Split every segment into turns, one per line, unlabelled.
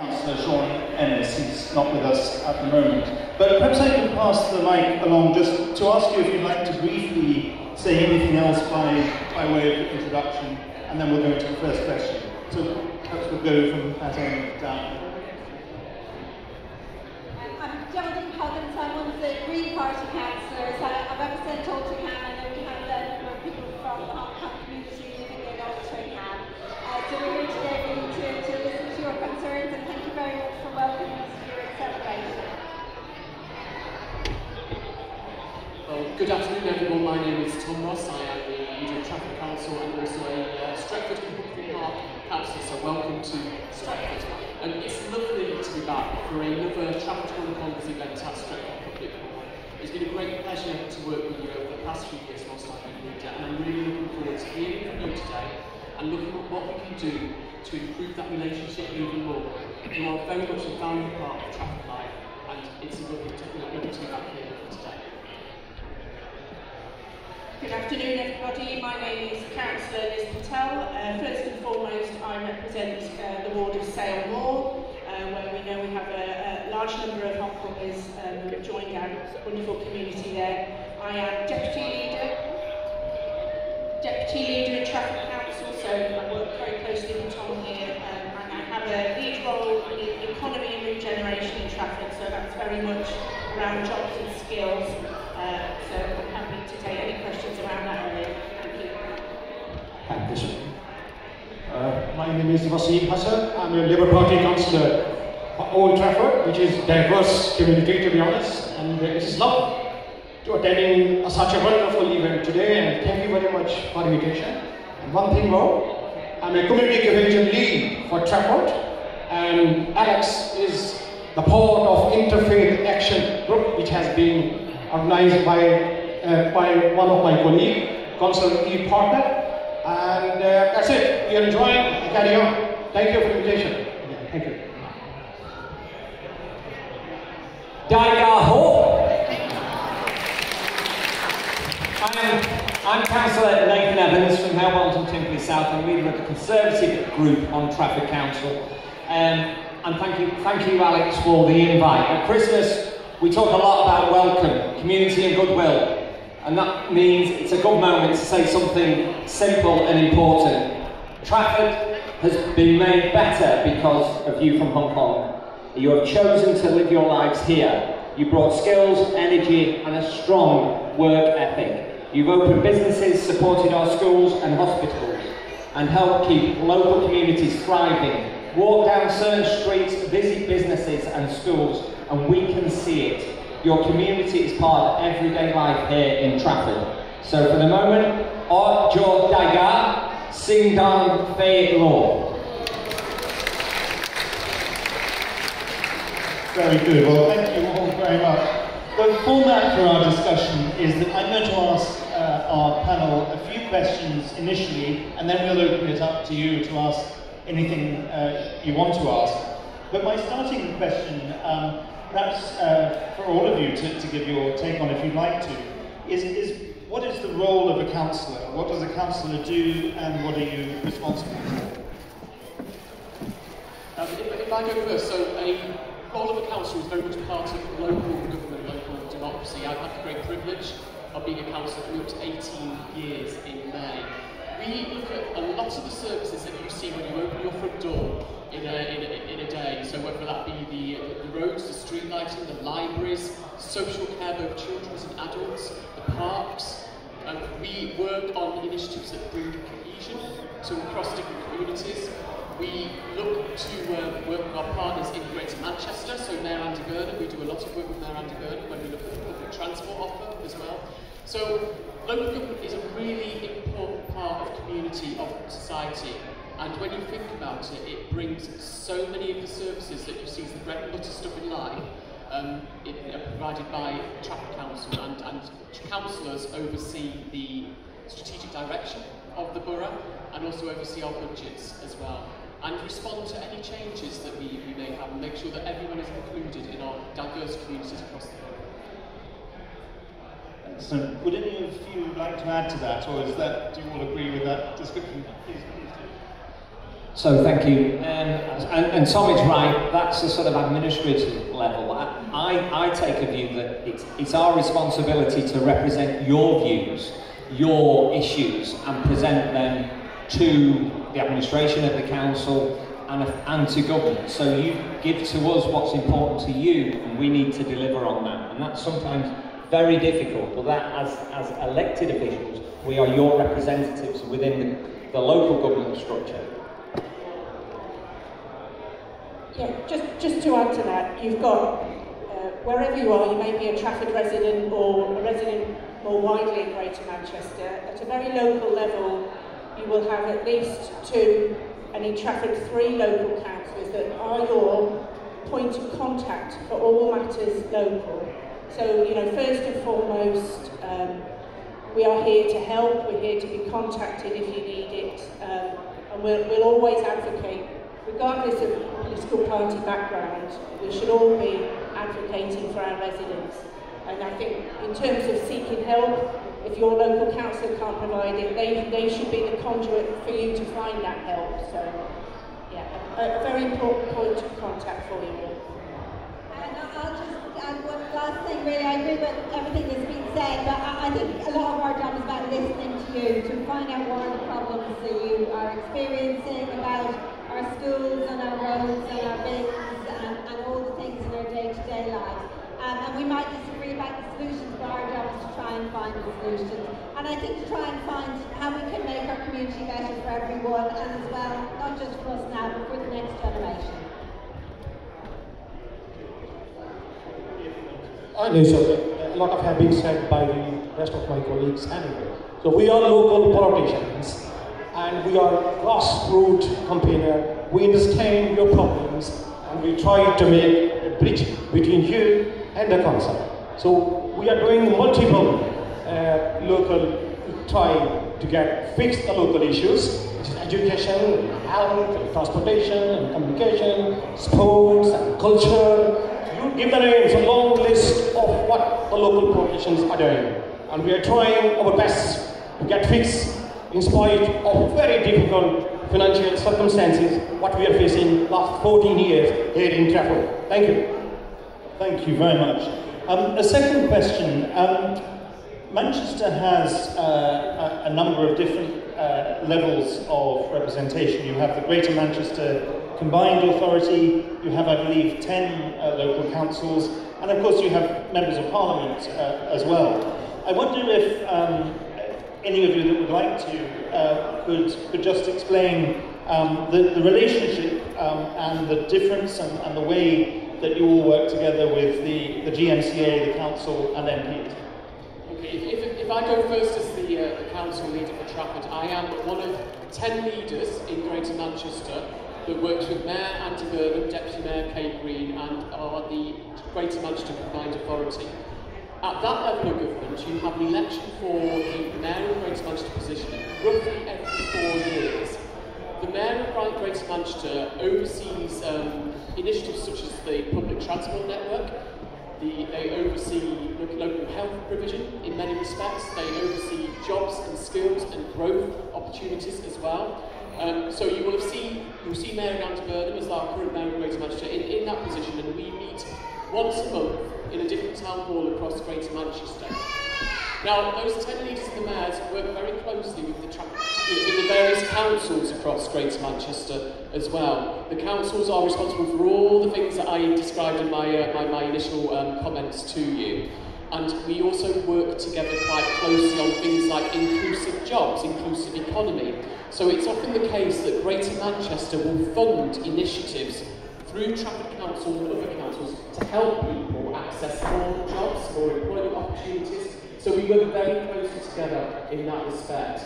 Councillor Sean Ennis, he's not with us at the moment. But perhaps I can pass the mic along just to ask you if you'd like to briefly say anything else by way of introduction, and then we'll go into the first question. So perhaps we'll go from that end down.
I'm Jonathan Huggins, I'm one of the Green Party councillors. I represent Alderham. I know we have a number of people from the Hong Kong community living in Alderham. So we're here today really to listen to your concerns, and thank you very much for welcoming us to your celebration.
Well, good afternoon everyone, my name is Tom Ross, I am the leader of Trafford Council and also a Stretford and Humphrey Park councillor, so welcome to Stretford. And it's lovely to be back for another Trafford Hong Kong's event at Stretford Public Hall. It's been a great pleasure to work with you over the past few years whilst I've been leader, and I'm really looking forward to hearing from you today and looking at what we can do to improve that relationship even more. You are very much a valued part of Trafford life, and it's a lovely to be back here today.
Good afternoon everybody, my name is Councillor Liz Patel. First and foremost I represent the ward of Sale Moor, where we know we have a large number of Hong Kongers who have joined our wonderful community there. I am Deputy Leader in Trafford Council, so I work very closely with Tom here, and I have a lead role in economy and regeneration in Trafford, so that's very much around jobs and skills. So I'm happy to take any questions around that area. Thank you.
My name is Wasim Hassan. I'm a Labour Party councillor for Old Trafford, which is a diverse community, to be honest. And it is lovely to attending such a wonderful event today, and thank you very much for the invitation. And one thing more, I'm a community cohesion lead for Trafford, and Alex is the part of Interfaith Action Group, which has been organized by one of my colleagues, Councillor E. Parker, and that's it. We are enjoying. Carry on. Thank you for the invitation. Yeah, thank you.
Daiga Ho. I'm Councillor Nathan Evans from Helwellton Timperley South, and leader of the Conservative group on Trafford Council. And thank you, Alex, for the invite. At Christmas, we talk a lot about welcome, community and goodwill, and that means it's a good moment to say something simple and important. Trafford has been made better because of you from Hong Kong. You have chosen to live your lives here. You brought skills, energy and a strong work ethic. You've opened businesses, supported our schools and hospitals, and helped keep local communities thriving. Walk down certain streets, visit businesses and schools, and we can see it. Your community is part of everyday life here in Trafford. So for the moment, Or Jo Daiga, Sing Dong Fei Law.
Very good. Well, thank you all very much. The format for our discussion is that I'm going to ask our panel a few questions initially, and then we'll open it up to you to ask anything you want to ask. But my starting question, perhaps for all of you to give your take on if you'd like to, is what is the role of a councillor? What does a councillor do, and what are you responsible for?
If I go first, so a role of a council is very much part of local government, local democracy. I've had the great privilege of being a councillor for up to 18 years in May. We look at a lot of the services that you see when you open your front door in a day, so whether that be the roads, the street lighting, the libraries, social care, both children and adults, the parks. We work on initiatives that bring cohesion to across different communities. We look to work with our partners in Greater Manchester, so Mayor Andy Burnham. We do a lot of work with Mayor Andy Burnham when we look at the public transport offer as well. So local government is a really important part of community, of society, and when you think about it, it brings so many of the services that you see as the bread and butter stuff in life provided by Trafford Council, and councillors oversee the strategic direction of the borough and also oversee our budgets as well, and respond to any changes that we may have and make sure that everyone is included in our diverse communities across the borough.
Excellent. Would any of you like to add to that, or is that, do you all agree with that description? Please do.
So thank you, and Tom is right, that's the sort of administrative level. I take a view that it's our responsibility to represent your views, your issues, and present them to the administration of the council and to government. So you give to us what's important to you, and we need to deliver on that. And that's sometimes very difficult, but that as elected officials, we are your representatives within the local government structure.
Yeah, just to add to that, you've got, wherever you are, you may be a Trafford resident or a resident more widely in Greater Manchester. At a very local level, you will have at least 2, and in Trafford 3 local councillors that are your point of contact for all matters local. So, you know, first and foremost, we are here to help, we're here to be contacted if you need it, and we'll always advocate. Regardless of political party background, we should all be advocating for our residents. And I think in terms of seeking help, if your local councillor can't provide it, they should be the conduit for you to find that help. So, yeah, a very important point of contact for you all.
And I'll just add one last thing, really. I agree with everything that's been said, but I think a lot of our job is about listening to you, to find out what are the problems that you are experiencing about our schools and our roads and our bins and all the things in our day-to-day lives. And we might disagree about the solutions, but our job is to try and find the solutions. And I think to try and find how we can make our community better for everyone, and as well, not just for us now, but for the next generation.
I know, so a lot of have been said by the rest of my colleagues anyway. So we are local politicians, and we are grassroots campaigner. We understand your problems, and we try to make a bridge between you and the council. So we are doing multiple local try to fix the local issues, which is education, health, transportation, communication, sports, and culture. You give the names, a long list of what the local politicians are doing, and we are trying our best to get fixed in spite of very difficult financial circumstances, what we are facing last 14 years here in Trafford. Thank you.
Thank you very much. A second question. Manchester has a number of different levels of representation. You have the Greater Manchester Combined Authority, you have, I believe, 10 local councils, and of course you have members of Parliament as well. I wonder if any of you that would like to could just explain the relationship and the difference and the way that you all work together with the GMCA, the council, and MPs.
Okay, if I go first as the council leader for Trafford, I am one of 10 leaders in Greater Manchester that works with Mayor Andy Burnham, Deputy Mayor Kate Green, and are the Greater Manchester Combined Authority. At that level of government, you have an election for the Mayor of Greater Manchester position roughly every 4 years. The Mayor of Greater Manchester oversees initiatives such as the public transport network. They oversee local health provision in many respects. They oversee jobs and skills and growth opportunities as well. So you'll see Mayor Andy Burnham as our current Mayor of Greater Manchester in that position, and we meet once a month in a different town hall across Greater Manchester. Now, those 10 leaders and the mayors work very closely with the various councils across Greater Manchester as well. The councils are responsible for all the things that I described in my initial comments to you. And we also work together quite closely on things like inclusive jobs, inclusive economy. So it's often the case that Greater Manchester will fund initiatives through Trafford Council and other councils to help people access more jobs, more employment opportunities. So we work very closely together in that respect.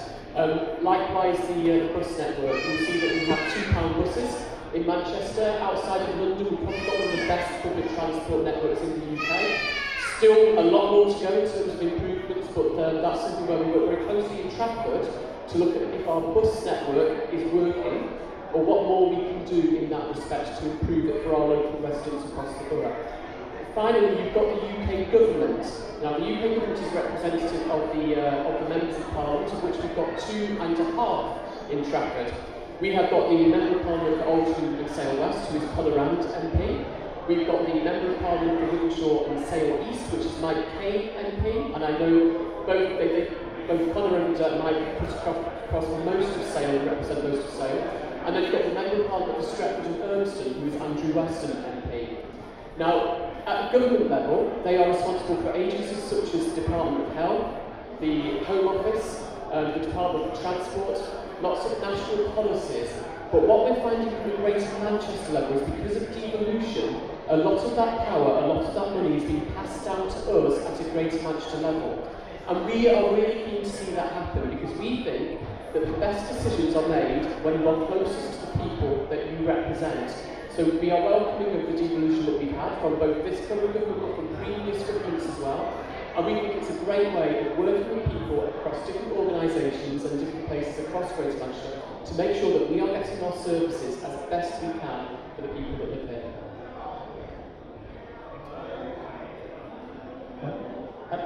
Likewise, the bus network, you'll see that we have £2 buses in Manchester. Outside of London, we've probably got one of the best public transport networks in the UK. Still a lot more to go in terms of improvements, but that's something where we work very closely in Trafford to look at if our bus network is working, or what more we can do in that respect to improve it for our local residents across the borough. Finally, you've got the UK government. Now, the UK government is representative of the members of Parliament, of which we've got 2.5 in Trafford. We have got the Member of Parliament for Oldham and Sale West, who is Conor Rand MP. We've got the Member of Parliament for Wiggenshaw and Sale East, which is Mike Kay MP, and I know both Conor and Mike put across most of Sale, represent most of Sale. And then you've got the Member of Parliament for Stretford and Urmston, who is Andrew Weston MP. Now, at the government level, they are responsible for agencies such as the Department of Health, the Home Office, the Department of Transport, lots of national policies. But what we're finding from the Greater Manchester level is because of devolution, a lot of that power, a lot of that money is being passed down to us at a Greater Manchester level. And we are really keen to see that happen because we think that the best decisions are made when you are closest to the people that you represent. So we are welcoming of the devolution that we've had from both this current government but from previous governments as well. And we think it's a great way of working with people across different organisations and different places across Greater Manchester to make sure that we are getting our services as best we can for the people that live here.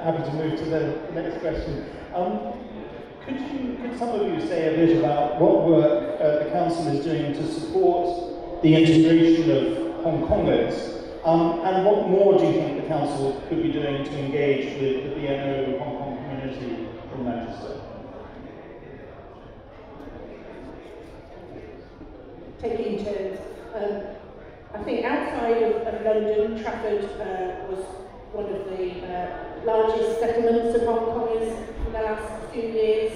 Happy to move to the next question. Could some of you say a bit about what work the Council is doing to support the integration of Hong Kongers, and what more do you think the Council could be doing to engage with the BNO Hong Kong community in Manchester?
Taking turns. I think outside of London, Trafford was one of the largest settlements of Hong Kongers in the last few years,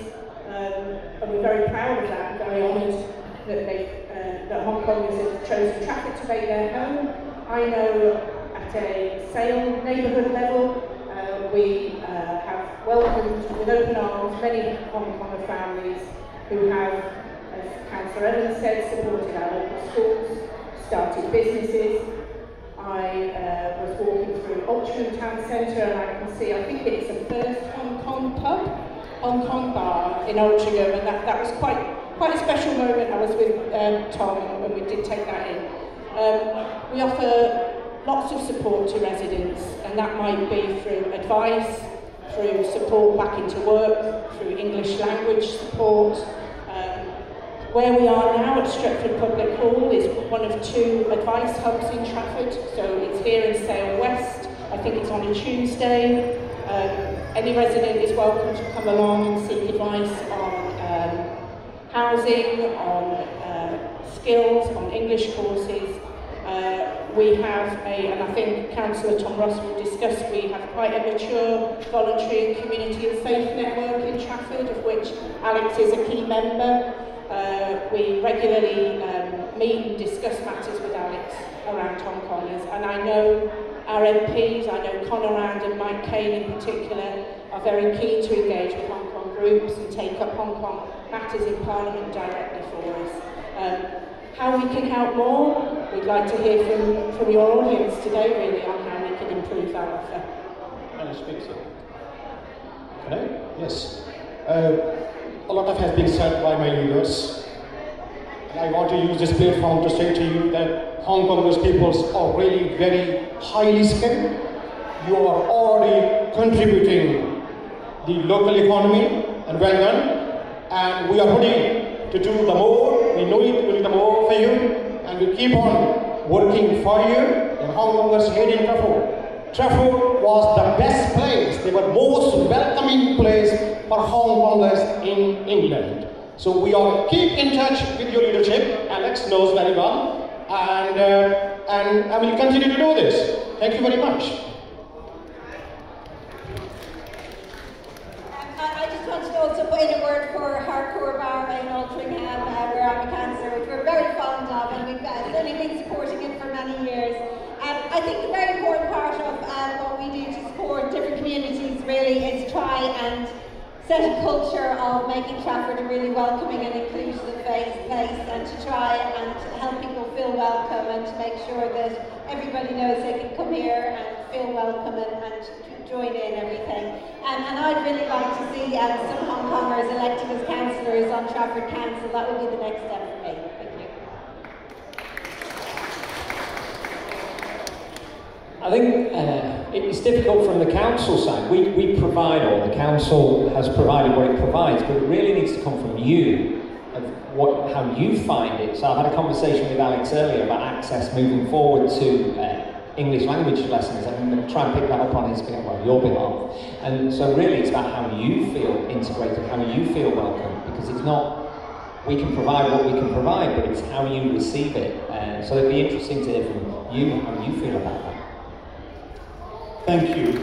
and we're very proud of that, very honoured that Hong Kongers have chosen Trafford to make their home. I know at a Sale neighbourhood level, we have welcomed with open arms many Hong Konger families who have, as Councillor Evans said, supported our local schools, started businesses. I was walking through Altrincham Town Centre and I can see, I think it's the first Hong Kong pub, Hong Kong bar in Altrincham, and that was quite a special moment. I was with Tom when we did take that in. We offer lots of support to residents, and that might be through advice, through support back into work, through English language support. Where we are now at Stretford Public Hall is one of 2 advice hubs in Trafford, so it's here in Sale West. I think it's on a Tuesday. Any resident is welcome to come along and seek advice on housing, on skills, on English courses. We have and I think Councillor Tom Ross will discuss, we have quite a mature voluntary and community and faith network in Trafford, of which Alex is a key member. We regularly meet and discuss matters with Alex around Hong Kongers, and I know our MPs, I know Conor Rand and Mike Kane in particular, are very keen to engage with Hong Kong groups and take up Hong Kong matters in Parliament directly for us. How we can help more, we'd like to hear from your audience today really on how we can improve our offer.
Can I speak, sir? Can I? Yes. A lot has been said by my leaders, and I want to use this platform to say to you that Hong Kong's peoples are really very highly skilled. You are already contributing the local economy, and well done, and we are ready to do the more. We know it will do the more for you, and we keep on working for you. And Hong Kongers here in Trafford. Trafford was the best place, the most welcoming place for Hong Kongers in England. So we are keep in touch with your leadership. Alex knows very well, and I will continue to do this. Thank you very much.
I just wanted to also put in a word for Hardcore Bar in Altrincham, where I'm a councillor, which we're very fond of, and we've certainly been supporting it for many years. I think a very important part of what we do to support different communities really is try and set a culture of making Trafford a really welcoming and inclusive place, and to try and help people feel welcome and to make sure that everybody knows they can come here and feel welcome and join in everything. And I'd really like to see some Hong Kongers elected as councillors on Trafford Council. That would be the next step for me. Thank you.
I think it's difficult from the council side. We provide, or the council has provided what it provides, but it really needs to come from you, of how you find it. So I've had a conversation with Alex earlier about access moving forward to English language lessons, and I'm going to try and pick that up on his behalf, well, your behalf. And so really it's about how you feel integrated, how you feel welcome, because it's not, we can provide what we can provide, but it's how you receive it. So it'd be interesting to hear from you how you feel about that.
Thank you.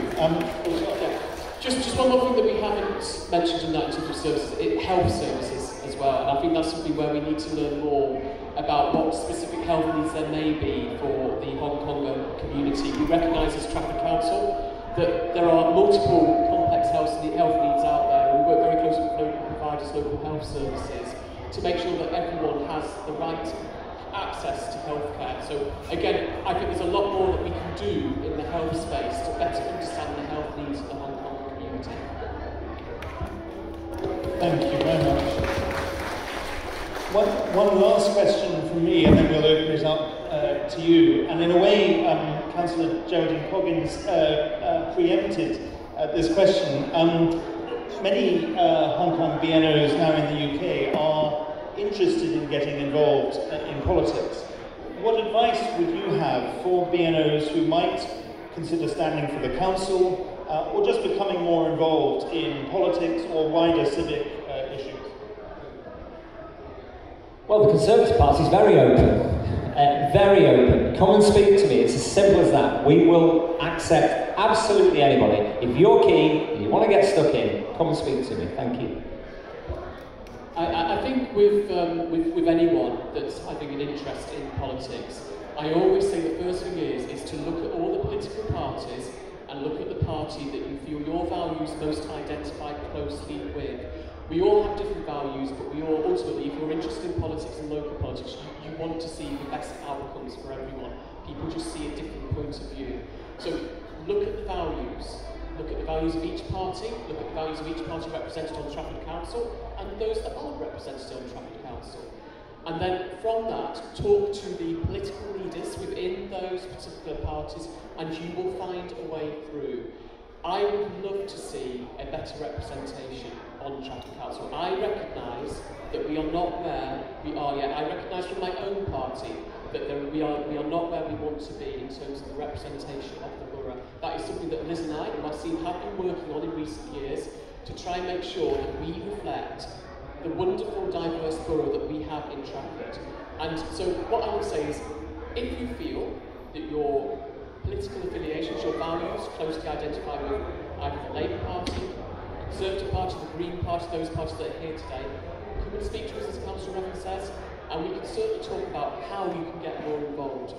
Just one more thing that we haven't mentioned in that in terms of services, health services as well, and I think that's something where we need to learn more about what specific health needs there may be for the Hong Kong community. We recognise as Trafford Council that there are multiple complex health needs out there, and we work very closely with local providers, local health services, to make sure that everyone has the right access to healthcare. So again, I think there's a lot more that we can do in the health space to better understand the health needs of the Hong Kong community.
Thank you very much. One last question from me, and then we'll open it up to you. And in a way, Councillor Geraldine Coggins preempted this question. Many Hong Kong BNOs now in the UK are interested in getting involved in politics. What advice would you have for BNOs who might consider standing for the council or just becoming more involved in politics or wider civic issues?
Well, the Conservative Party is very open. Very open. Come and speak to me. It's as simple as that. We will accept absolutely anybody. If you're keen, if you want to get stuck in, come and speak to me. Thank you.
I think with anyone that's having an interest in politics, I always say the first thing is to look at all the political parties and look at the party that you feel your values most identify closely with. We all have different values, but we all ultimately, if you're interested in politics and local politics, you want to see the best outcomes for everyone. People just see a different point of view. So look at the values. Look at the values of each party, look at the values of each party represented on Trafford Council, and those that aren't represented on Trafford Council. And then from that, talk to the political leaders within those particular parties, and you will find a way through. I would love to see a better representation on Trafford Council. I recognise that we are not where we are yet. I recognise from my own party that we are not where we want to be in terms of the representation of the borough. That is something that Liz and I and my team have been working on in recent years to try and make sure that we reflect the wonderful, diverse borough that we have in Trafford. And so what I would say is, if you feel that your political affiliations, your values closely identify with either the Labour Party, the Conservative Party, the Green Party, those parties that are here today, come and speak to us, as Councillor Revan says, and we can certainly talk about how you can get more involved.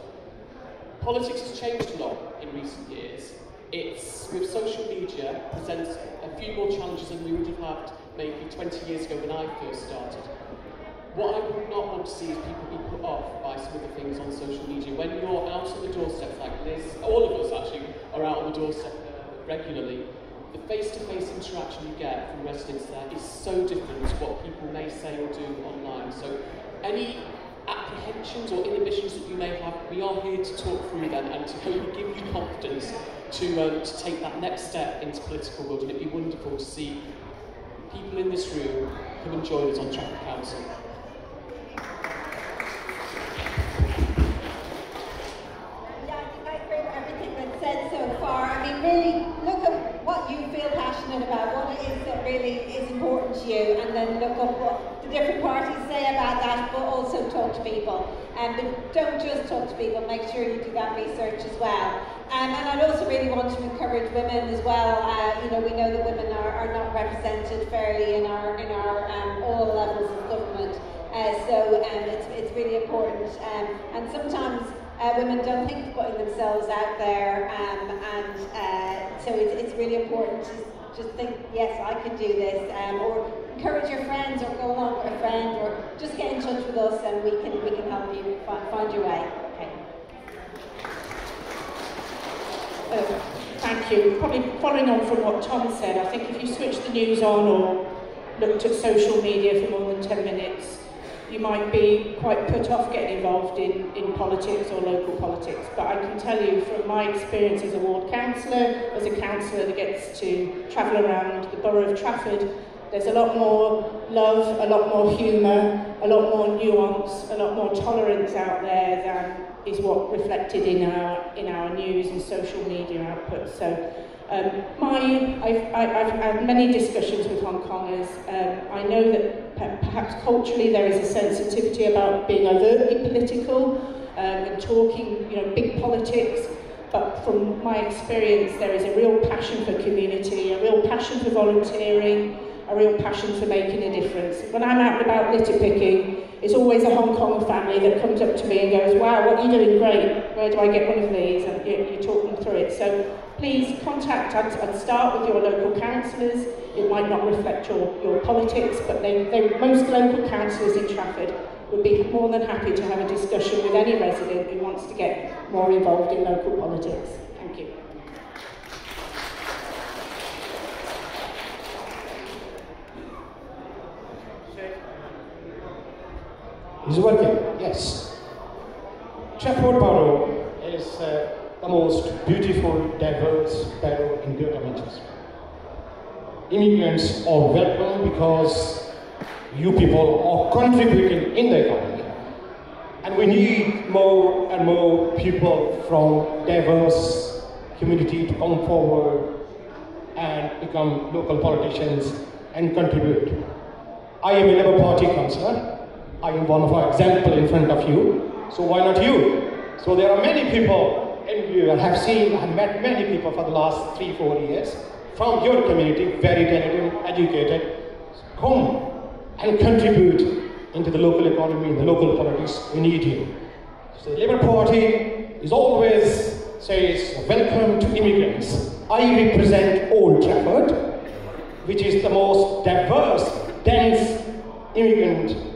Politics has changed a lot in recent years. It's, with social media, presents a few more challenges than we would have had maybe 20 years ago when I first started. What I would not want to see is people be put off by some of the things on social media. When you're out on the doorstep like Liz, all of us actually are out on the doorstep regularly, the face-to-face interaction you get from residents there is so different to what people may say or do online. So any apprehensions or inhibitions that you may have, we are here to talk through them and to hopefully give you confidence to take that next step into political world. And it'd be wonderful to see people in this room come and join us on Trafford Council.
Yeah, I think I agree with everything that's said so far. I mean, really look at what you feel passionate about, what it is that really is important to you, and then look up what the different parties say about that, but also talk to people. But don't just talk to people, make sure you do that research as well. And I'd also really want to encourage women as well. You know, we know that women are not represented fairly in our all levels of government. So it's really important. And sometimes women don't think of putting themselves out there, so it's really important to just think, yes, I could do this, or encourage your friends, or go along with a friend, or just get in touch with us, and we can help you find your way. Okay.
Thank you. Probably following on from what Tom said, I think if you switch the news on or looked at social media for more than 10 minutes, you might be quite put off getting involved in politics or local politics. But I can tell you from my experience as a ward councillor, as a councillor that gets to travel around the borough of Trafford, There's a lot more love, a lot more humour, a lot more nuance, a lot more tolerance out there than is what reflected in our news and social media output. So I've had many discussions with Hong Kongers. I know that perhaps culturally there is a sensitivity about being overtly political and talking, big politics. But from my experience, there is a real passion for community, a real passion for volunteering, a real passion for making a difference. When I'm out and about litter picking, it's always a Hong Kong family that comes up to me and goes, wow, what are you doing? Great, where do I get one of these? And you talk them through it. So please contact and start with your local councillors. It might not reflect your politics, but most local councillors in Trafford would be more than happy to have a discussion with any resident who wants to get more involved in local politics. Thank you.
Is it working? Yes. Trafford Borough is the most beautiful, diverse borough in Greater Manchester. Immigrants are welcome because you people are contributing in the economy. And we need more and more people from diverse community to come forward and become local politicians and contribute. I am a Labour Party councillor. I am one of our examples in front of you, so why not you? So there are many people, and you have seen and met many people for the last 3-4 years from your community, very talented, educated. Come and contribute into the local economy, in the local politics. We need you. So the Labour Party is always says welcome to immigrants. I represent Old Trafford, which is the most diverse, dense immigrant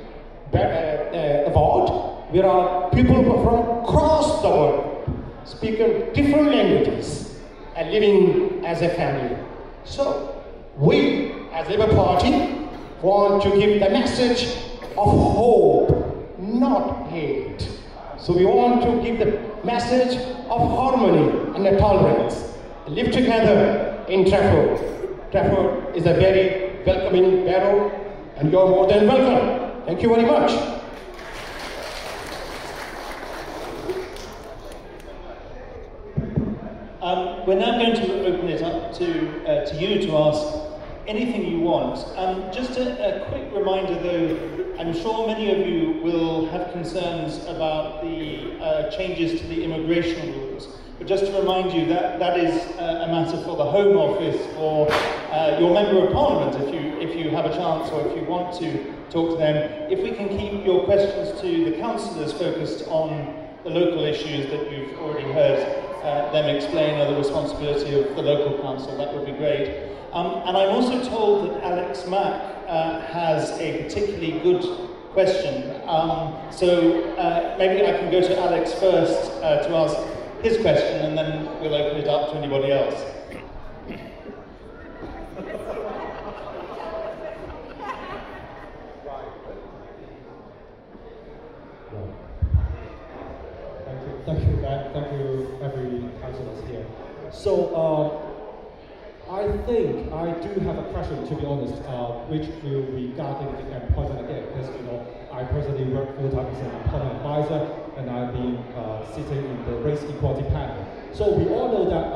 ward. There are people from across the world speaking different languages and living as a family. So we, as Labour Party, want to give the message of hope, not hate. So we want to give the message of harmony and tolerance. Live together in Trafford. Trafford is a very welcoming borough, and you're more than welcome. Thank you very much.
We're now going to open it up to you to ask anything you want. Just a quick reminder though, I'm sure many of you will have concerns about the changes to the immigration rules. But just to remind you that that is a matter for the Home Office or your Member of Parliament if you have a chance or if you want to talk to them. If we can keep your questions to the councillors focused on the local issues that you've already heard them explain or the responsibility of the local council, that would be great. And I'm also told that Alex Mack has a particularly good question. So maybe I can go to Alex first to ask his question, and then we'll open it up to anybody else.
Thank you, Dan. Thank you, every councillors here. So, I think I do have a question, to be honest, which will regarding the employment again, because I personally work full-time as an employment advisor, and I've been sitting in the race equality panel. So we all know that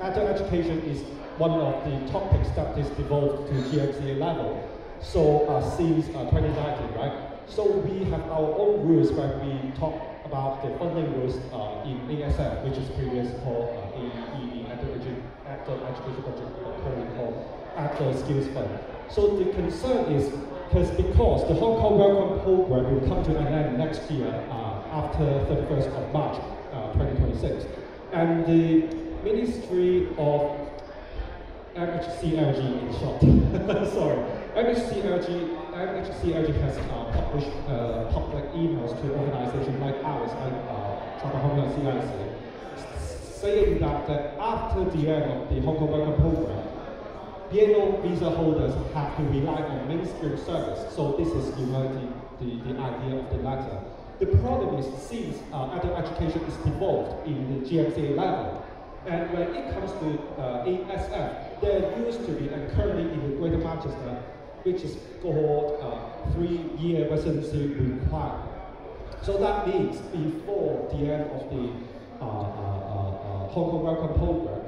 adult education is one of the topics that is devolved to GMCA level. So since 2019, right? So we have our own rules when we talk about the funding rules in ASF, which is previously called AEE, Adult Education Budget, currently called Adult Skills Fund. So the concern is because the Hong Kong Welcome Program will come to an end next year after 31st of March 2026. And the Ministry of MHCLG in short, sorry, MHCLG has published public emails to organizations like ours, like Hong Kong CIC, saying that after the end of the Hong Kong Welcome Program, BNO visa holders have to rely on mainstream service. So this is the idea of the letter. The problem is since adult education is devolved in the GMCA level, and when it comes to ASF, there used to be, and currently in the Greater Manchester, which is called 3-year residency requirement. So that means before the end of the Hong Kong Welcome Program,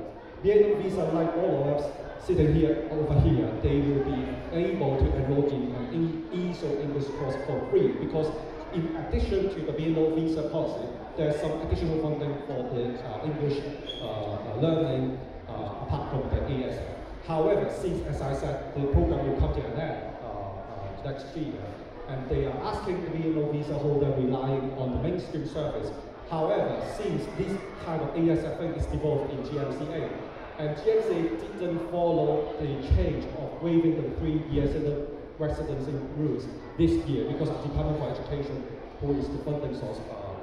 BNO visa, like all of us sitting here over here, they will be able to enroll in an ESOL English course for free, because in addition to the BNO visa policy, there's some additional funding for the English learning apart from the ASF. However, since, as I said, the program will come to an end next year, and they are asking the BNO visa holder relying on the mainstream service. However, since this kind of ASF thing is involved in GMCA, and GMCA didn't follow the change of waiving the 3-year residency rules this year because of the Department for Education, who is the funding source.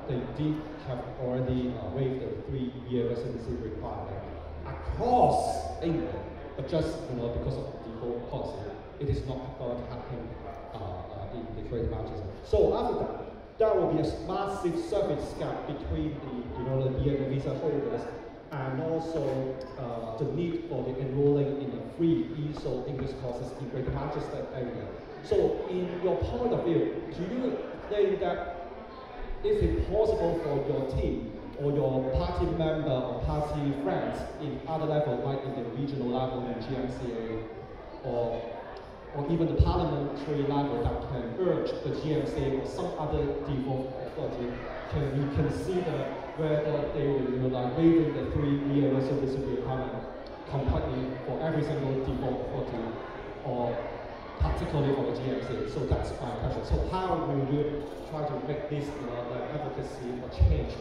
They did have already waived the 3-year residency requirement across England, but just because of the default policy, it is not going to happen in the Greater Manchester. So after that, there will be a massive service gap between the BNO visa holders and also the need for the enrolling in a free ESOL English courses in Greater Manchester area. So in your point of view, do you think that is it possible for your team or your party member or party friends in other levels, like in the regional level in GMCA, or even the parliamentary level, that can urge the GMCA or some other default authority, can reconsider whether they will waiving the 3-year residency requirement completely for every single default authority, or particularly for the GMCA? So that's my question. So how will you try to make this advocacy or change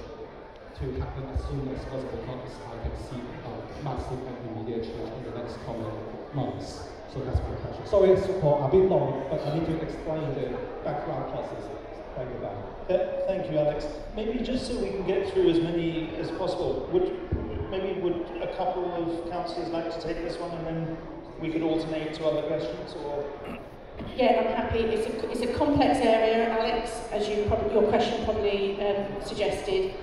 to happen as soon as possible? Because I can see massive and immediate change in the next coming months. So that's my question. Sorry for a bit long, but I need to explain the background process. Thank you, Dan.
Thank you, Alex. Maybe just so we can get through as many as possible, would a couple of councillors like to take this one, and then we could alternate to other questions, or?
Yeah, I'm happy. It's a complex area, Alex, as your question probably suggested.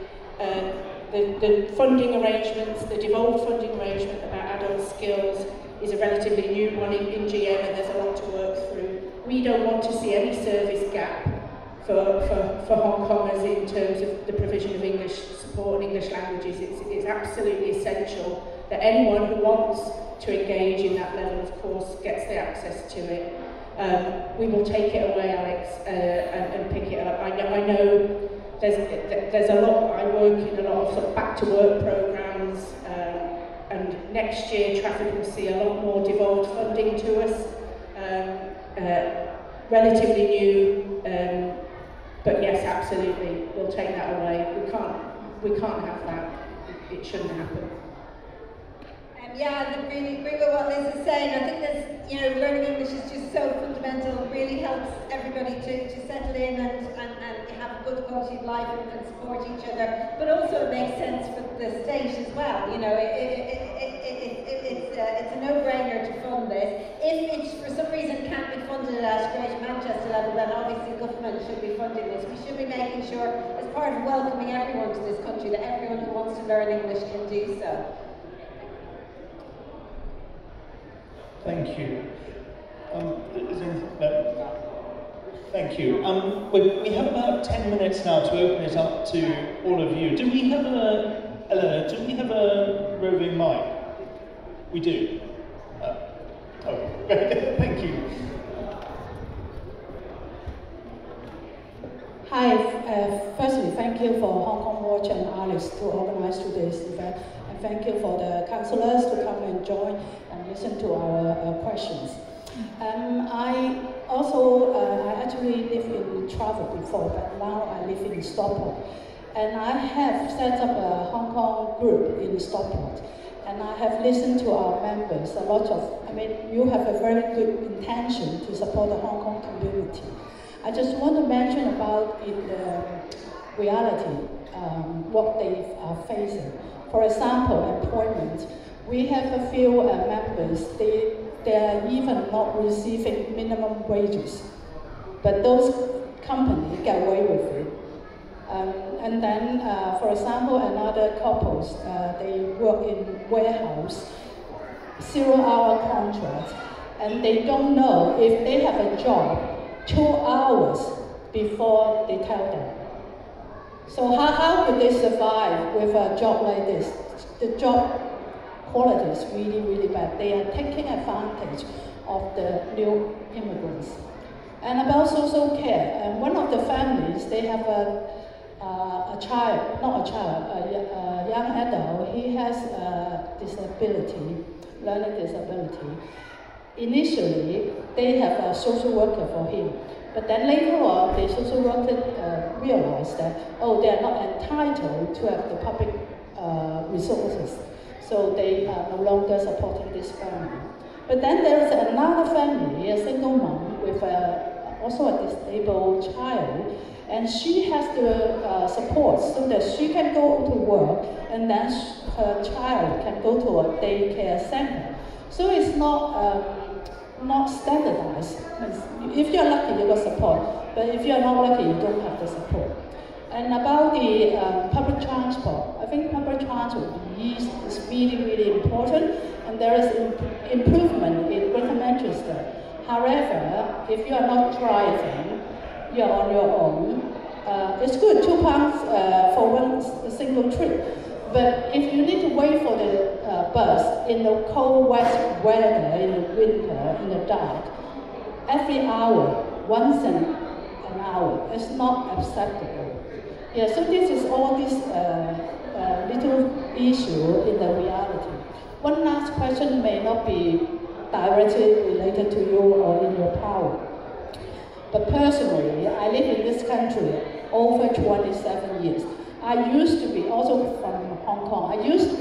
The funding arrangements, the devolved funding arrangement about adult skills is a relatively new one in GM, and there's a lot to work through. We don't want to see any service gap for Hong Kongers in terms of the provision of English support and English languages. It's absolutely essential that anyone who wants to engage in that level of course gets the access to it. We will take it away, Alex, and pick it up. I know there's a lot. I work in a lot of sort of back to work programs, and next year Trafford will see a lot more devolved funding to us. Relatively new, but yes, absolutely, we'll take that away. We can't have that. It shouldn't happen.
Yeah, I really agree with what Liz is saying. I think that learning English is just so fundamental. It really helps everybody to settle in and have a good quality of life and support each other. But also it makes sense for the state as well. It's a no-brainer to fund this. If it for some reason can't be funded at Greater Manchester level, then obviously government should be funding this. We should be making sure, as part of welcoming everyone to this country, that everyone who wants to learn English can do so.
Thank you. Thank you. We have about 10 minutes now to open it up to all of you. Do we have a roving mic? We do. Thank you.
Hi. Firstly, thank you for Hong Kong Watch and Alice to organize today's event, and thank you for the councillors to come and join and listen to our questions. I actually lived in Trafford before, but now I live in Stockport. And I have set up a Hong Kong group in Stockport. And I have listened to our members, you have a very good intention to support the Hong Kong community. I just want to mention about in the reality, what they are facing. For example, employment. We have a few members, they are even not receiving minimum wages, but those companies get away with it. And then, for example, another couples, they work in warehouse, 0-hour contract, and they don't know if they have a job 2 hours before they tell them. So how could they survive with a job like this? The job quality is really, really bad. They are taking advantage of the new immigrants. And about social care, and one of the families, they have a child, not a child, a young adult. He has a disability, learning disability. Initially, they have a social worker for him. But then later on, the social worker realized that, oh, they are not entitled to have the public resources. So they are no longer supporting this family. But then there is another family, a single mom with also a disabled child, and she has the support so that she can go to work, and then her child can go to a daycare center. So it's not standardized. If you're lucky, you got support, but if you're not lucky, you don't have the support. And about the public transport, I think public transport is really, really important, and there is improvement in Greater Manchester. However, if you are not driving, you're on your own, it's good, £2 for one single trip. But if you need to wait for the bus in the cold wet weather, in the winter, in the dark, every hour, once an hour, it's not acceptable. Yeah, so this is all this little issue in the reality. One last question may not be directly related to you or in your power. But personally, I live in this country over 27 years. I used to be, also from Hong Kong, I used to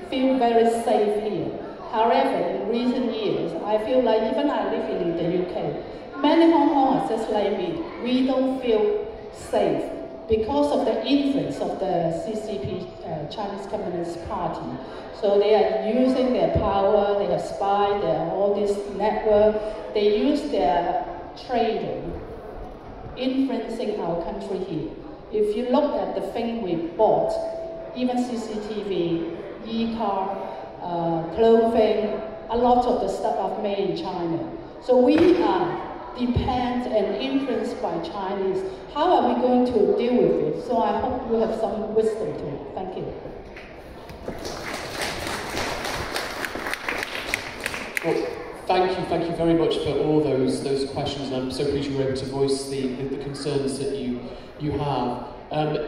feel very safe here. However, in recent years, I feel like even I live in the UK, many Hong Kongers just like me, we don't feel safe because of the influence of the CCP, Chinese Communist Party. So they are using their power, they have spied, they have all this network, they use their trading, influencing our country here. If you look at the thing we bought, even CCTV, e-car, clothing, a lot of the stuff are made in China. So we are dependent and influenced by Chinese. How are we going to deal with it? So I hope you have some wisdom to it. Thank you.
Well, thank you very much for all those questions, and I'm so pleased you were able to voice the concerns that you have.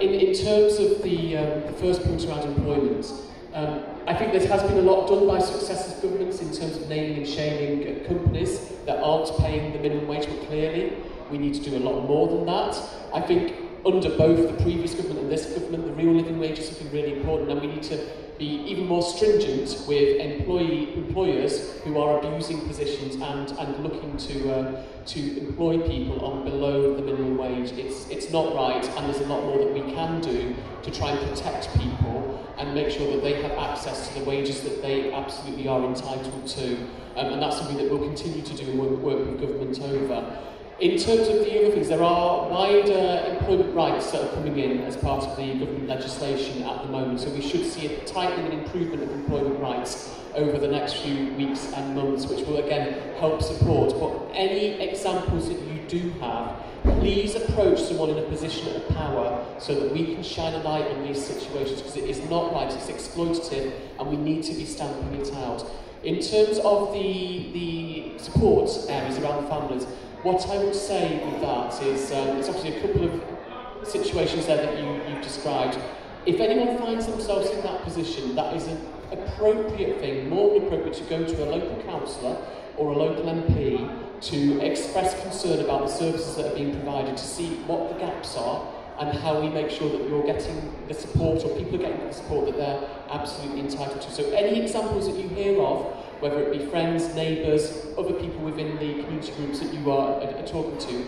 In terms of the first point around employment, I think there has been a lot done by successive governments in terms of naming and shaming companies that aren't paying the minimum wage, but clearly we need to do a lot more than that. I think under both the previous government and this government, the real living wages have been really important, and we need to be even more stringent with employers who are abusing positions and looking to employ people on below the minimum wage. It's not right, and there's a lot more that we can do to try and protect people and make sure that they have access to the wages that they absolutely are entitled to. And that's something that we'll continue to do and work with government over. In terms of the other things, there are wider employment rights that are coming in as part of the government legislation at the moment, so we should see a tightening and improvement of employment rights over the next few weeks and months, which will again help support. But any examples that you do have, please approach someone in a position of power so that we can shine a light on these situations, because it is not right, it's exploitative, and we need to be stamping it out. In terms of the support areas around families, what I would say with that is, there's obviously a couple of situations there that you've described. If anyone finds themselves in that position, that is an appropriate thing, more than appropriate, to go to a local councillor or a local MP to express concern about the services that are being provided, to see what the gaps are and how we make sure that you're getting the support, or people are getting the support that they're absolutely entitled to. So any examples that you hear of, whether it be friends, neighbours, other people within the community groups that you are talking to,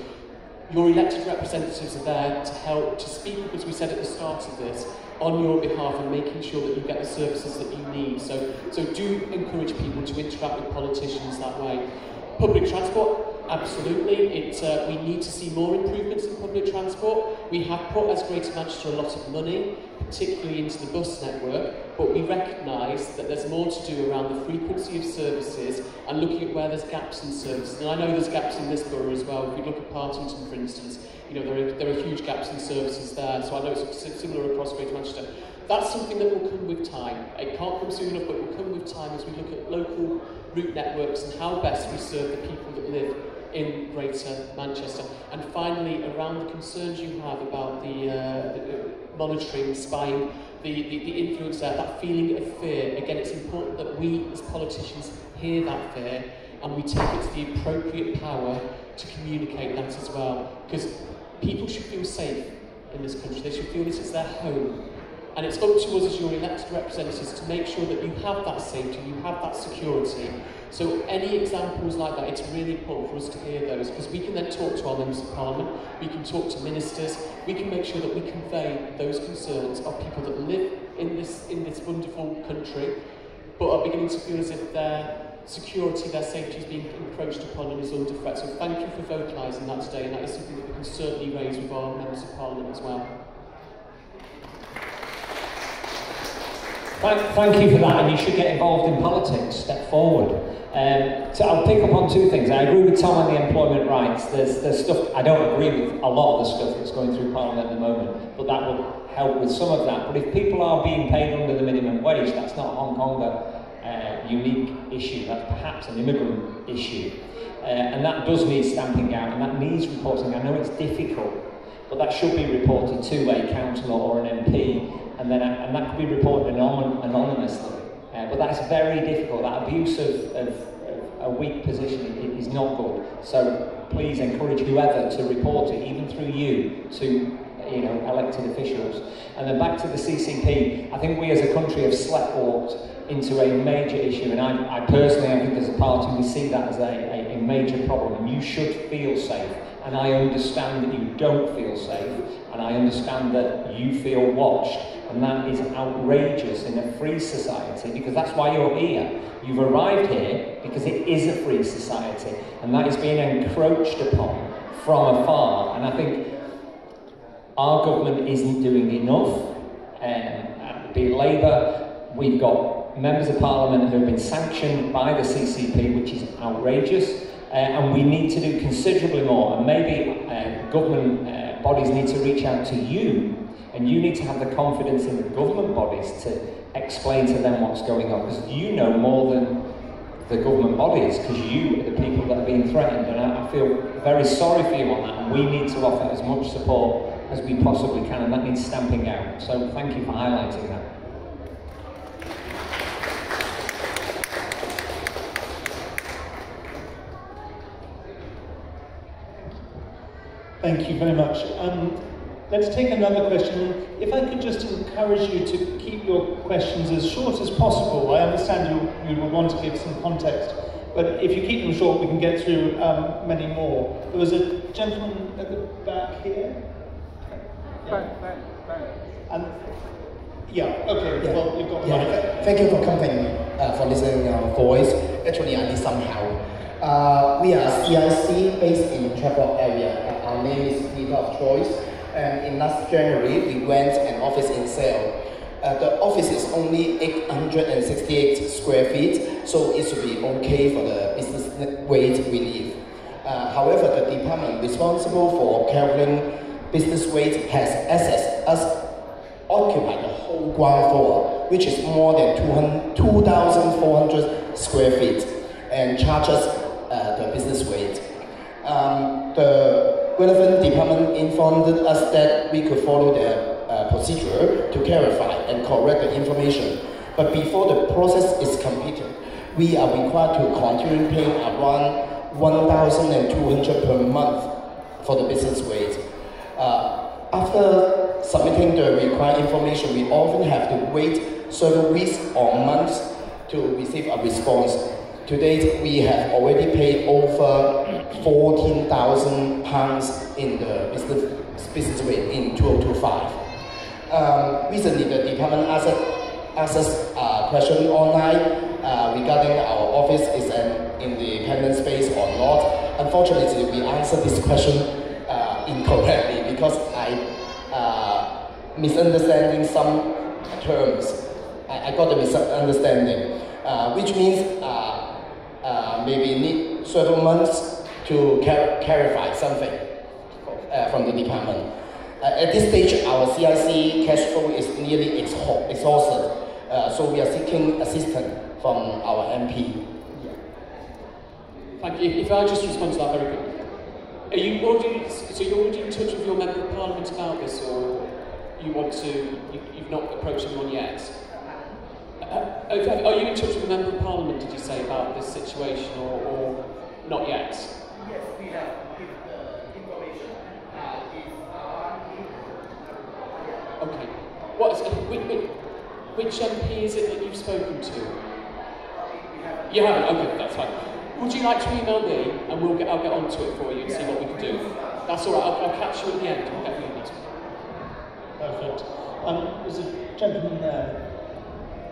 your elected representatives are there to help, to speak up, as we said at the start of this, on your behalf, and making sure that you get the services that you need. So do encourage people to interact with politicians that way. Public transport, absolutely. We need to see more improvements in public transport. We have put, as Greater Manchester, a lot of money particularly into the bus network, but we recognise that there's more to do around the frequency of services and looking at where there's gaps in services. And I know there's gaps in this borough as well. If we look at Partington, for instance, you know, there are huge gaps in services there, so I know it's similar across Greater Manchester. That's something that will come with time. It can't come soon enough, but it will come with time as we look at local route networks and how best we serve the people that live in Greater Manchester. And finally, around the concerns you have about the monitoring, spying, the influence there, that feeling of fear, again, it's important that we as politicians hear that fear and we take it to the appropriate power to communicate that as well. Because people should feel safe in this country, they should feel this is their home. And it's up to us as your elected representatives to make sure that you have that safety, you have that security. So any examples like that, it's really important for us to hear those, because we can then talk to our members of parliament, we can talk to ministers, we can make sure that we convey those concerns of people that live in this wonderful country, but are beginning to feel as if their security, their safety is being encroached upon and is under threat. So thank you for vocalising that today, and that is something that we can certainly raise with our members of parliament as well.
Thank you for that, and you should get involved in politics, step forward. So I'll pick up on two things. I agree with Tom on the employment rights. There's stuff, I don't agree with a lot of the stuff that's going through Parliament at the moment, but that will help with some of that. But if people are being paid under the minimum wage, that's not a Hong Konger unique issue, that's perhaps an immigrant issue. And that does need stamping out, and that needs reporting. I know it's difficult, but that should be reported to a councillor or an MP, and that could be reported anonymously. But that's very difficult. That abuse of a weak position is not good. So please encourage whoever to report it, even through you, to elected officials. And then back to the CCP, I think we as a country have sleptwalked into a major issue, and I personally, I think as a party, we see that as a major problem, and you should feel safe. And I understand that you don't feel safe, and I understand that you feel watched, and that is outrageous in a free society, because that's why you're here. You've arrived here because it is a free society, and that is being encroached upon from afar. And I think our government isn't doing enough. Be it Labour, we've got members of Parliament who have been sanctioned by the CCP, which is outrageous, and we need to do considerably more. And maybe government bodies need to reach out to you, and you need to have the confidence in the government bodies to explain to them what's going on, because you know more than the government bodies, because you are the people that are being threatened. And I feel very sorry for you on that, and we need to offer as much support as we possibly can, and that needs stamping out. So thank you for highlighting that.
Thank you very much. Let's take another question. If I could just encourage you to keep your questions as short as possible. I understand you will want to give some context, but if you keep them short, we can get through many more. There was a gentleman at the back here. And yeah, okay. Yeah. Well, you've got.
Yeah. Thank you for coming, for listening to our voice. Actually, I need some help. We are CIC based in Trafford area. Our name is Leader of Choice. And in last January, we went an office in sale. The office is only 868 square feet, so it should be okay for the business weight relief. However, the department responsible for calculating business weight has access us occupy the whole ground floor, which is more than 2,400 square feet, and charges the business weight. The relevant department informed us that we could follow the procedure to clarify and correct the information. But before the process is completed, we are required to continue paying around 1,200 per month for the business weight. After submitting the required information, we often have to wait several weeks or months to receive a response. To date, we have already paid over £14,000 in the business weight in 2025. Recently, the department asked us a question online regarding our office is an independent space or not. Unfortunately, we answered this question incorrectly, because misunderstanding some terms. I got a misunderstanding, which means maybe need several months to clarify something from the department. At this stage, our CIC cash flow is nearly exhausted, so we are seeking assistance from our MP.
Thank you. If I just respond to that very quickly. Are you already, so you're already in touch with your Member of Parliament about this, or you want to, you've not approached anyone yet? Are you in touch with the Member of Parliament, did you say, about this situation, or not yet?
Yes, we have given the information.
Okay. Which MP is it that you've spoken to? You haven't? Okay, that's fine. Would you like to email me, and I'll get onto it for you and see what we can do? That's all right. I'll catch you at the end. I'll get the email.
Perfect. There's a gentleman there.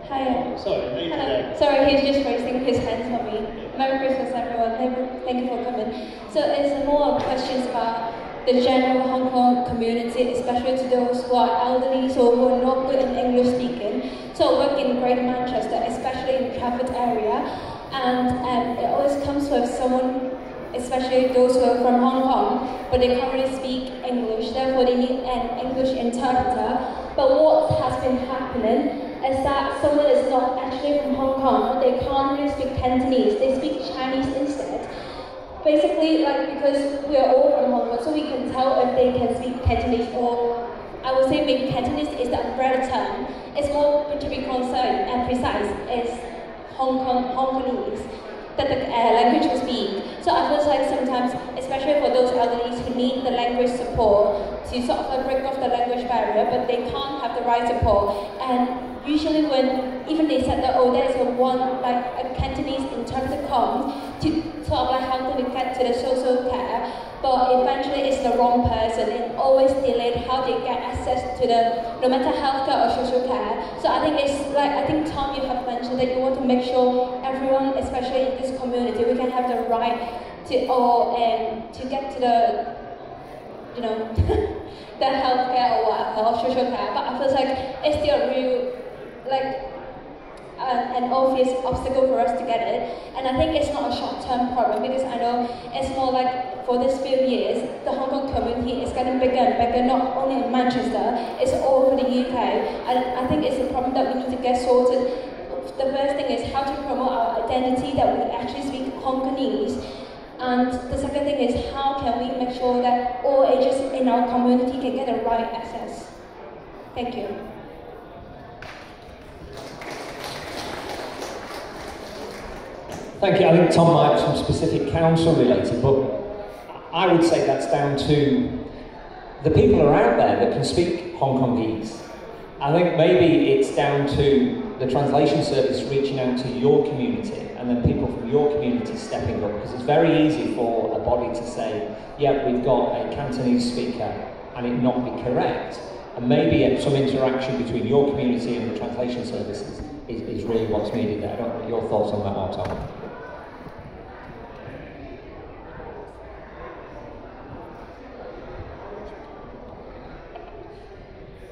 Hi.
Sorry,
hello. Sorry, he's just raising his hands for me. Merry Christmas, everyone. Thank you for coming. So it's more questions about the general Hong Kong community, especially to those who are elderly, so who are not good in English speaking. So I work in Greater Manchester, especially in the Trafford area, and it always comes with someone, especially those who are from Hong Kong, but they can't really speak English, therefore they need an English interpreter. But what has been happening is that someone is not actually from Hong Kong, they can't really speak Cantonese, they speak Chinese instead. Basically, because we are all from Hong Kong, so we can tell if they can speak Cantonese, or I would say maybe Cantonese is the umbrella term. It's more to be concerned and precise is Hongkongese that the language we speak. So I feel like sometimes, especially for those elderly who need the language support to sort of break off the language barrier, but they can't have the right support. And usually when even they said that, oh, there's a Cantonese interpreter comes to sort of help them get to the social care, but eventually it's the wrong person and always delayed how they get access to the, no matter healthcare or social care. So I think it's I think Tom, you have mentioned that you want to make sure everyone, especially in this community, we can have the right to get to the, the healthcare or whatever, or social care. But I feel like it's still a real, an obvious obstacle for us to get it. And I think it's not a short-term problem, because I know it's more for this few years, the Hong Kong community is getting bigger and bigger, not only in Manchester, it's all over the UK. And I think it's a problem that we need to get sorted. The first thing is how to promote our identity, that we actually speak Hongkongese. And the second thing is how can we make sure that all ages in our community can get the right access. Thank you.
Thank you. I think Tom might have some specific council related, but I would say that's down to the people who are out there that can speak Hong Kongese. I think maybe it's down to the translation service reaching out to your community, and then people from your community stepping up, because it's very easy for a body to say, yeah, we've got a Cantonese speaker, and it not be correct. And maybe some interaction between your community and the translation services is really what's needed there. I don't know your thoughts on that, Tom.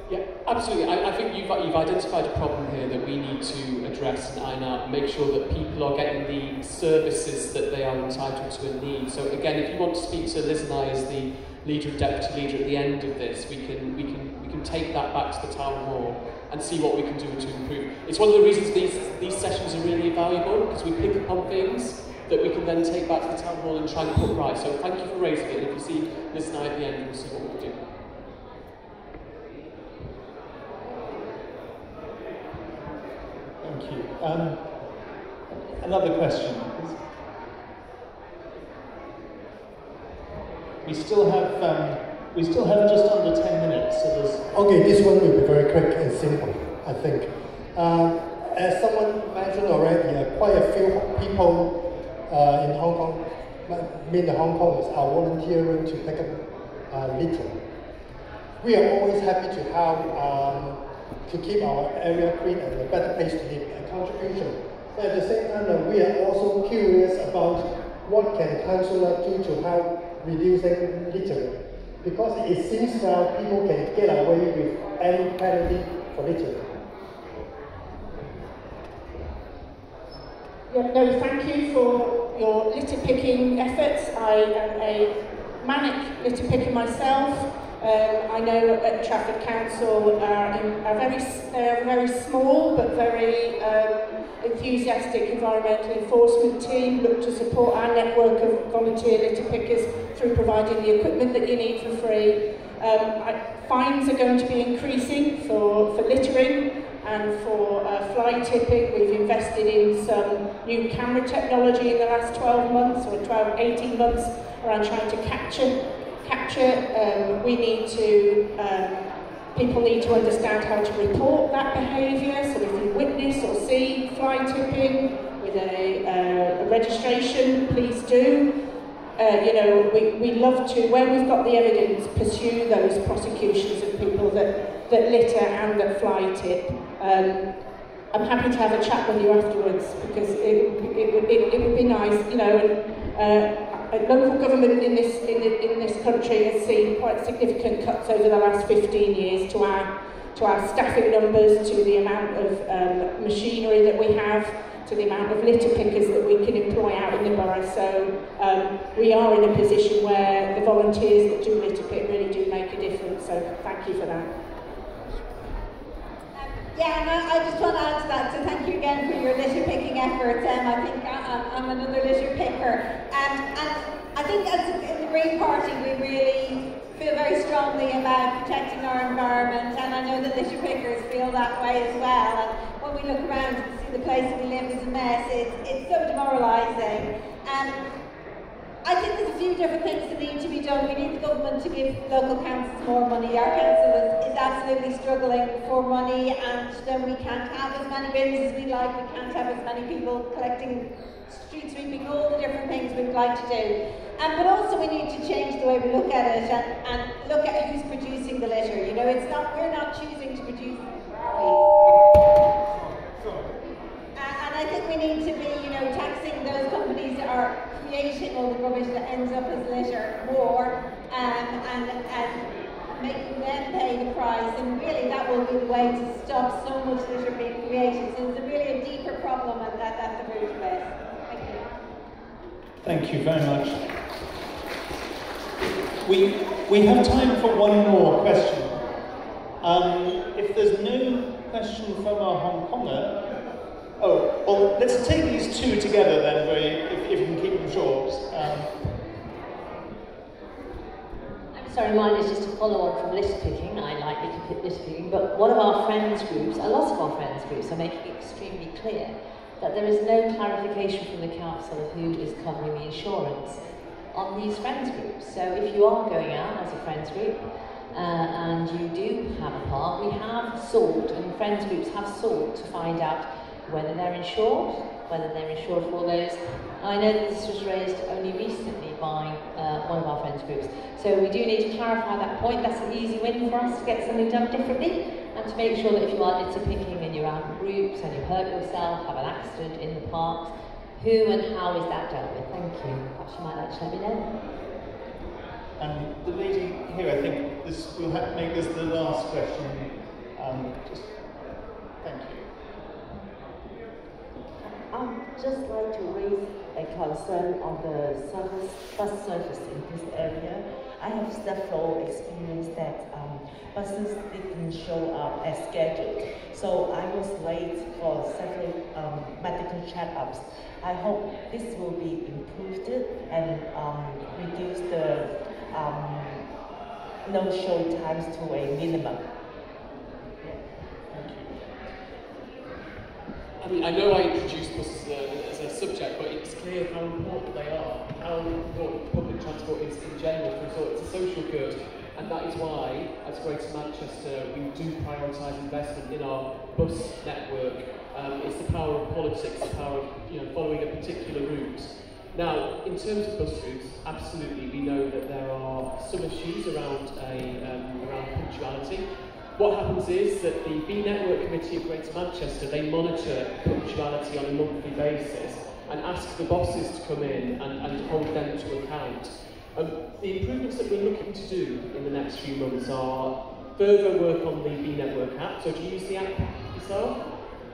Yeah, absolutely. I think you've identified a problem here that we need to address and iron out, make sure that people are getting the services that they are entitled to and need. So again, if you want to speak to Liz and I as the leader and deputy leader at the end of this, we can take that back to the town hall and see what we can do to improve. It's one of the reasons these sessions are really valuable, because we pick up on things that we can then take back to the town hall and try and put right. So thank you for raising it. And if you see Liz and I at the end, we'll see what we can do.
Thank you. Another question, please. We still have just under 10 minutes, so there's...
Okay, this one will be very quick and simple, I think. As someone mentioned already, quite a few people in Hong Kong, the Hong Kongers, are volunteering to pick up litter. We are always happy to help to keep our area clean and a better place to live, a contribution. But at the same time, we are also curious about what can councillors do to help reducing littering. because it seems now people can get away with any penalty for littering.
Yeah, no, thank you for your litter picking efforts. I am a manic litter picker myself. I know at Trafford Council are very small but very enthusiastic environmental enforcement team, look to support our network of volunteer litter pickers through providing the equipment that you need for free. Fines are going to be increasing for littering and for fly tipping. We've invested in some new camera technology in the last 12 months or 18 months around trying to capture. We need to, people need to understand how to report that behaviour. So if you witness or see fly tipping with a registration, please do. We love to, where we've got the evidence, pursue those prosecutions of people that litter and that fly tip. I'm happy to have a chat with you afterwards because it would be nice, local government in this country has seen quite significant cuts over the last 15 years to our staffing numbers, to the amount of machinery that we have, to the amount of litter pickers that we can employ out in the borough. So we are in a position where the volunteers that do litter pick really do make a difference. So thank you for that.
Yeah, and I just want to add to that, so thank you again for your litter picking efforts. I think I'm another litter picker. And I think in the Green Party we really feel very strongly about protecting our environment, and I know that litter pickers feel that way as well. And when we look around and see the place we live is a mess, it's so demoralising. I think there's a few different things that need to be done. We need the government to give local councils more money. Our council is absolutely struggling for money, and then we can't have as many bins as we'd like. We can't have as many people collecting, street sweeping, all the different things we'd like to do. But also we need to change the way we look at it and look at who's producing the litter. You know, we're not choosing to produce it. And I think we need to be, taxing those companies that are creating all the rubbish that ends up as litter more, and making them pay the price. And really, that will be the way to stop so much litter being created. So it's really a deeper problem at the root of it. Thank you.
Thank you very much. We have time for one more question. If there's no question from our Hong Konger, well, let's take these two together then, if you can keep them short.
I'm sorry, mine is just a follow-on from litter picking. I like litter picking, but one of our friends groups, a lot of our friends groups, are making it extremely clear that there is no clarification from the council of who is covering the insurance on these friends groups. So if you are going out as a friends group and you do have a park, we have sought, and friends groups have sought to find out whether they're insured for those. I know that this was raised only recently by one of our friends groups. So we do need to clarify that point. That's an easy win for us to get something done differently, and to make sure that if you are litter picking and you're out in groups and you hurt yourself, have an accident in the parks, who and how is that dealt with? Thank you. Perhaps you might like to let me know.
And the lady here, I think we'll have to make this the last question. Thank you.
I'd just like to raise a concern on the bus service in this area. I have several experiences that buses didn't show up as scheduled. So I was late for several medical checkups. I hope this will be improved and reduce the no-show times to a minimum.
I mean, I know I introduced buses as a subject, but it's clear how important they are, how important public transport is in general. It's a social good, and that is why, as Greater Manchester, we do prioritise investment in our bus network. It's the power of politics, the power of following a particular route. Now, in terms of bus routes, absolutely, we know that there are some issues around punctuality. What happens is that the B Network Committee of Greater Manchester, they monitor punctuality on a monthly basis and ask the bosses to come in and hold them to account. The improvements that we're looking to do in the next few months are further work on the B Network app. So do you use the app yourself?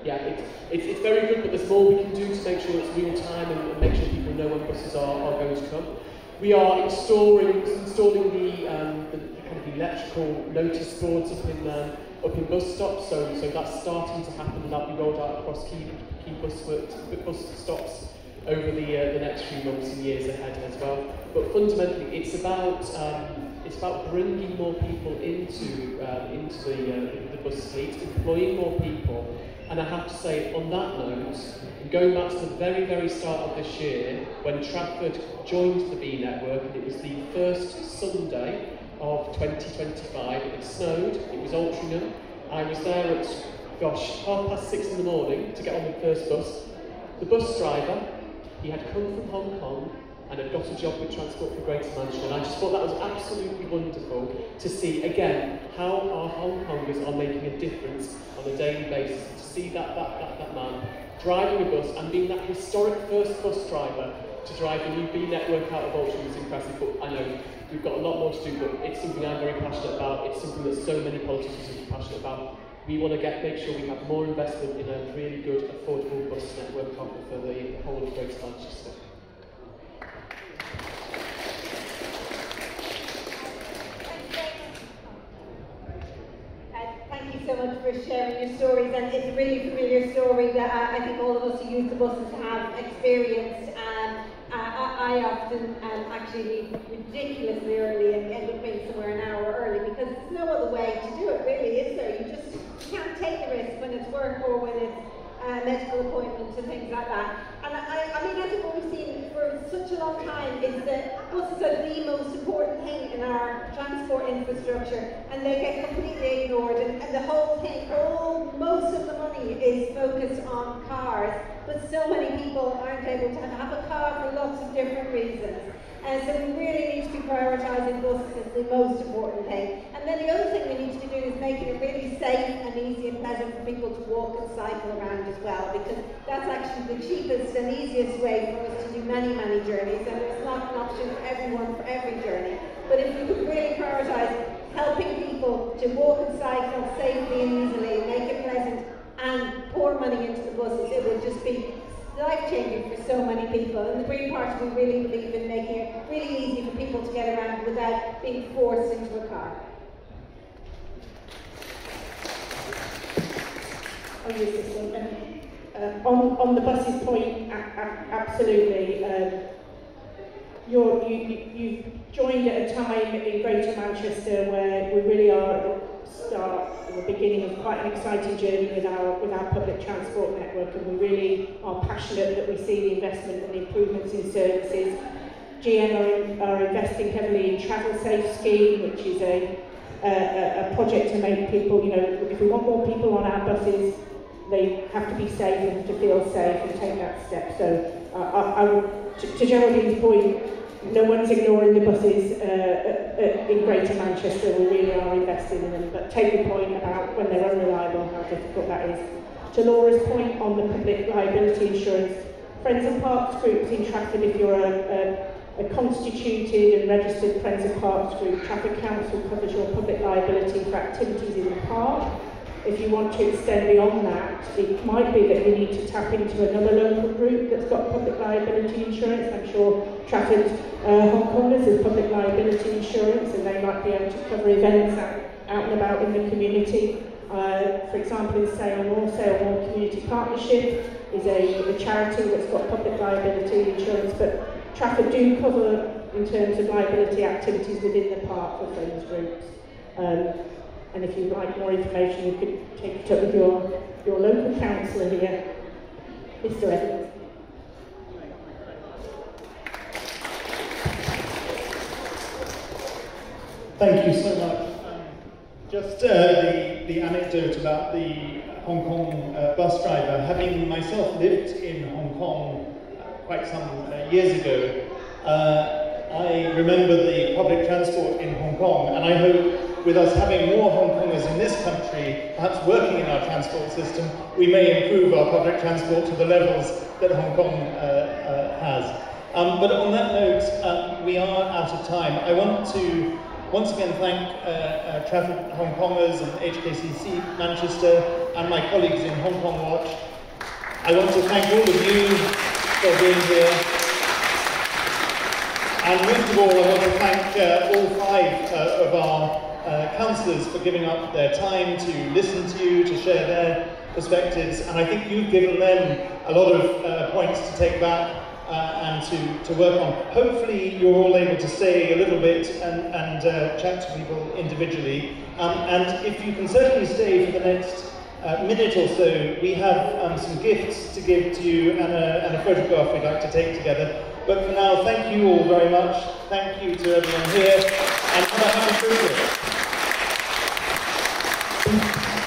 Yeah, it's very good, but there's more we can do to make sure it's real time and make sure people know when buses are going to come. We are installing the kind of electrical notice boards up in bus stops, so that's starting to happen, and that'll be rolled out across key bus stops over the next few months and years ahead as well. But fundamentally, it's about bringing more people into the bus fleet, employing more people. And I have to say, on that note, going back to the very, very start of this year, when Trafford joined the B Network, and it was the first Sunday of 2025, it snowed, it was Altrincham. I was there at, 6:30 in the morning to get on the first bus. The bus driver, he had come from Hong Kong and had got a job with Transport for Greater Manchester, and I just thought that was absolutely wonderful to see, again, how our Hong Kongers are making a difference on a daily basis. To see that man driving a bus and being that historic first bus driver to drive the new B Network out of Altrincham is impressive, but I know we've got a lot more to do, but it's something I'm very passionate about. It's something that so many politicians are passionate about. We want to make sure we have more investment in a really good, affordable bus network for the whole of Greater Manchester.
Thank you so much for sharing your stories, and it's a really familiar story that I think all of us who use the buses have experienced. I often actually leave ridiculously early and end up being somewhere an hour early because there's no other way to do it, really, is there? You just can't take the risk when it's work or when it's medical appointments and things like that. And I mean, I think what we've seen for such a long time is that buses are the most important thing in our transport infrastructure, and they get completely ignored, and the whole thing, most of the money is focused on cars, but so many people aren't able to have a car for lots of different reasons. And so we really need to be prioritising buses as the most important thing. And then the other thing we need to be doing is making it really safe and easy and pleasant for people to walk and cycle around as well, because that's actually the cheapest and easiest way for us to do many, many journeys, and it's not an option for everyone for every journey. But if we could really prioritise helping people to walk and cycle safely and easily, make it pleasant, and pour money into the buses, it would just be life-changing for so many people. And the Green Party, we really believe in making it really easy for people to get around without being forced into a car.
On the buses point, absolutely. You've joined at a time in Greater Manchester where we really are at the beginning of quite an exciting journey with our public transport network, and we really are passionate that we see the investment and the improvements in services. GM are investing heavily in Travel Safe scheme, which is a project to make people, if we want more people on our buses, they have to be safe and have to feel safe and take that step. So to Geraldine's point, no one's ignoring the buses in Greater Manchester. We really are investing in them. But take the point about when they're unreliable, how difficult that is. To Laura's point on the public liability insurance, Friends and Parks groups in Trafford, if you're a constituted and registered Friends and Parks group, Trafford Council covers your public liability for activities in the park. If you want to extend beyond that, it might be that you need to tap into another local group that's got public liability insurance. I'm sure Trafford Hong Kongers has public liability insurance, and they might be able to cover events out and about in the community. For example, in Sale More Community Partnership is a charity that's got public liability insurance, but Trafford do cover in terms of liability activities within the park for friends groups. And if you'd like more information, you could take it up with your local councillor here, Mr. Evans.
Thank you so much. Just the anecdote about the Hong Kong bus driver. Having myself lived in Hong Kong quite some years ago, I remember the public transport in Hong Kong, and I hope with us having more Hong Kongers in this country, perhaps working in our transport system, we may improve our public transport to the levels that Hong Kong has. But on that note, we are out of time. I want to once again thank Trafford Hong Kongers and HKCC Manchester and my colleagues in Hong Kong Watch. I want to thank all of you for being here. And most of all, I want to thank all 5 of our councillors for giving up their time to listen to you, to share their perspectives. And I think you've given them a lot of points to take back and to work on. Hopefully you're all able to stay a little bit and chat to people individually. And if you can certainly stay for the next minute or so, we have some gifts to give to you and a photograph we'd like to take together. But for now, thank you all very much. Thank you to everyone here, and have a happy Christmas.